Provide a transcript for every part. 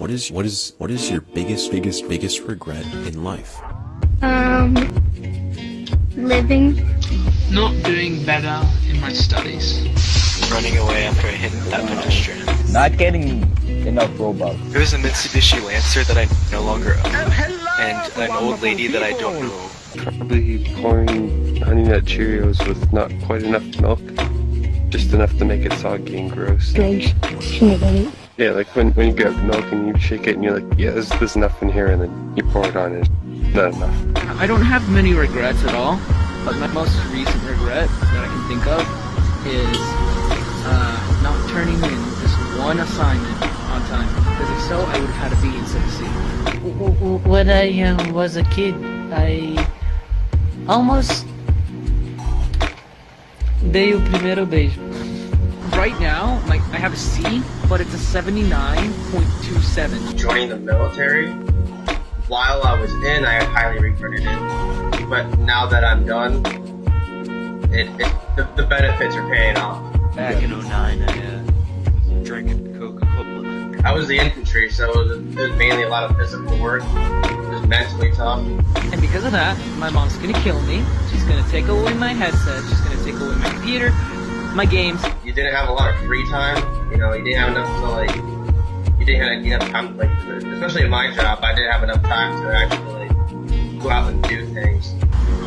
What is your biggest regret in life? Living. Not doing better in my studies. Running away after I hit that pedestrian. Not getting enough Robux. There was a Mitsubishi Lancer that I no longer own, and an old lady that I don't know. Probably pouring Honey Nut Cheerios with not quite enough milk, just enough to make it soggy and gross. Yeah, like when you grab milk and you shake it and you're like, yeah, there's enough in here, and then you pour it on and it's not enough. I don't have many regrets at all, but my most recent regret that I can think of is not turning in this one assignment on time, because if so, I would have had a B instead of C. When I was a kid, I almost dei o primeiro beijo. Right now, like, I have a C, but it's a 79.27. Joining the military, while I was in, I highly regretted it. But now that I'm done, the benefits are paying off. Back in '09, I drinking Coca-Cola. I was the infantry, so it was mainly a lot of physical work. It was mentally tough. And because of that, my mom's gonna kill me. She's gonna take away my headset. She's gonna take away my computer, my games. You didn't have a lot of free time. You know, you didn't have enough to, like, you didn't have enough time to, like, especially in my job, I didn't have enough time to actually, like, go out and do things.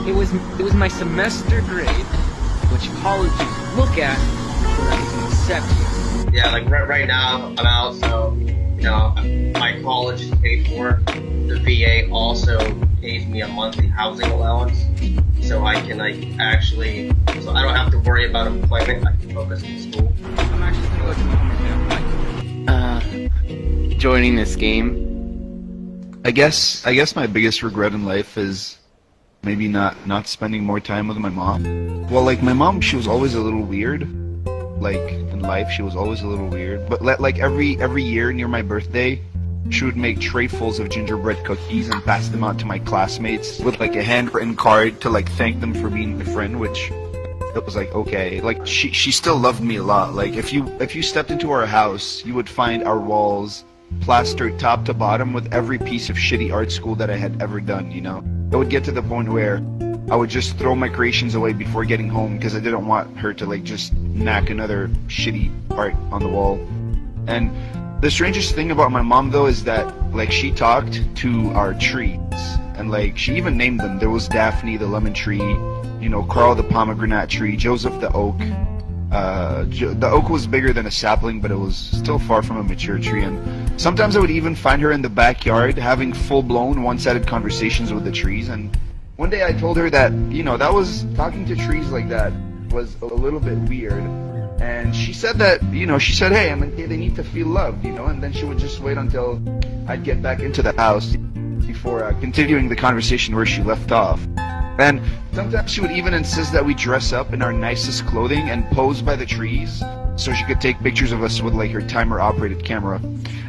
It was my semester grade, which colleges look at so that they can accept you. Yeah, like right now, I'm out, so, you know, my college is paid for. The VA also pays me a monthly housing allowance, so I can, like, actually, so I don't have to worry about employment. I can focus on school. I'm actually gonna go to my homework now. Joining this game. I guess my biggest regret in life is maybe not spending more time with my mom. Well, like, my mom, she was always a little weird. Like, in life, she was always a little weird. But like every year near my birthday, she would make trayfuls of gingerbread cookies and pass them out to my classmates with, like, a handwritten card to, like, thank them for being my friend, which it was like, okay. Like, she still loved me a lot. Like, if you stepped into our house, you would find our walls plastered top to bottom with every piece of shitty art school that I had ever done, you know? It would get to the point where I would just throw my creations away before getting home because I didn't want her to, like, just knack another shitty art on the wall. And the strangest thing about my mom, though, is that, like, she talked to our trees, and, like, she even named them. There was Daphne, the lemon tree, you know, Carl, the pomegranate tree, Joseph, the oak. The oak was bigger than a sapling, but it was still far from a mature tree, and sometimes I would even find her in the backyard having full-blown, one-sided conversations with the trees. And one day I told her that, you know, that was, talking to trees like that was a little bit weird. And she said that, you know, she said, hey, I mean, they need to feel loved, you know, and then she would just wait until I'd get back into the house before continuing the conversation where she left off. And sometimes she would even insist that we dress up in our nicest clothing and pose by the trees so she could take pictures of us with, like, her timer-operated camera.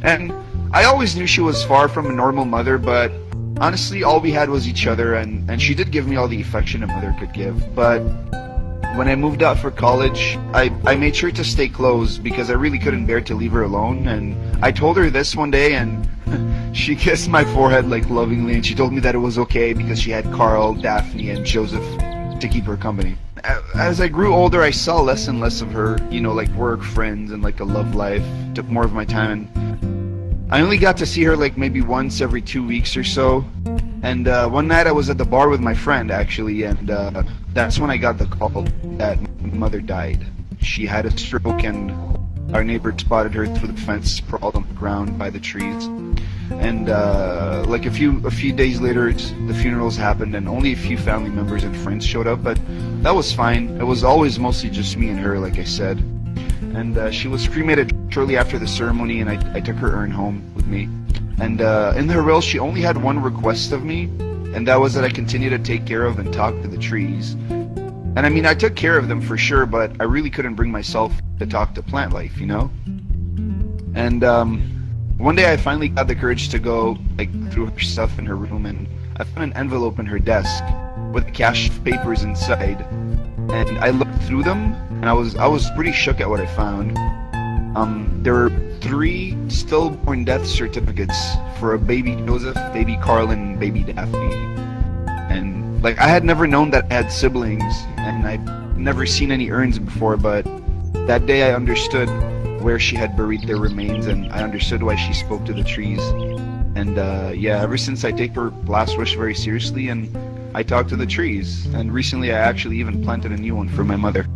And I always knew she was far from a normal mother, but honestly, all we had was each other, and she did give me all the affection a mother could give. But when I moved out for college, I made sure to stay close because I really couldn't bear to leave her alone. And I told her this one day, and she kissed my forehead, like, lovingly, and she told me that it was okay because she had Carl, Daphne, and Joseph to keep her company. As I grew older, I saw less and less of her, you know, like, work, friends, and, like, a love life took more of my time. And I only got to see her, like, maybe once every 2 weeks or so. And one night I was at the bar with my friend, actually, and that's when I got the call that my mother died. She had a stroke, and our neighbor spotted her through the fence, sprawled on the ground by the trees. And like a few days later, the funerals happened, and only a few family members and friends showed up. But that was fine. It was always mostly just me and her, like I said. And she was cremated shortly after the ceremony, and I took her urn home with me. And in her will, she only had one request of me, and that was that I continue to take care of and talk to the trees. And I mean, I took care of them for sure, but I really couldn't bring myself to talk to plant life, you know? And one day I finally got the courage to go, like, through her stuff in her room, and I found an envelope in her desk with a cache of papers inside. And I looked through them, and I was pretty shook at what I found. there were 3 stillborn death certificates for a baby Joseph, baby Carl, and baby Daphne. And like I had never known that I had siblings, and I'd never seen any urns before, but that day I understood where she had buried their remains, and I understood why she spoke to the trees. And yeah, ever since I take her last wish very seriously, and I talk to the trees. And recently I actually even planted a new one for my mother.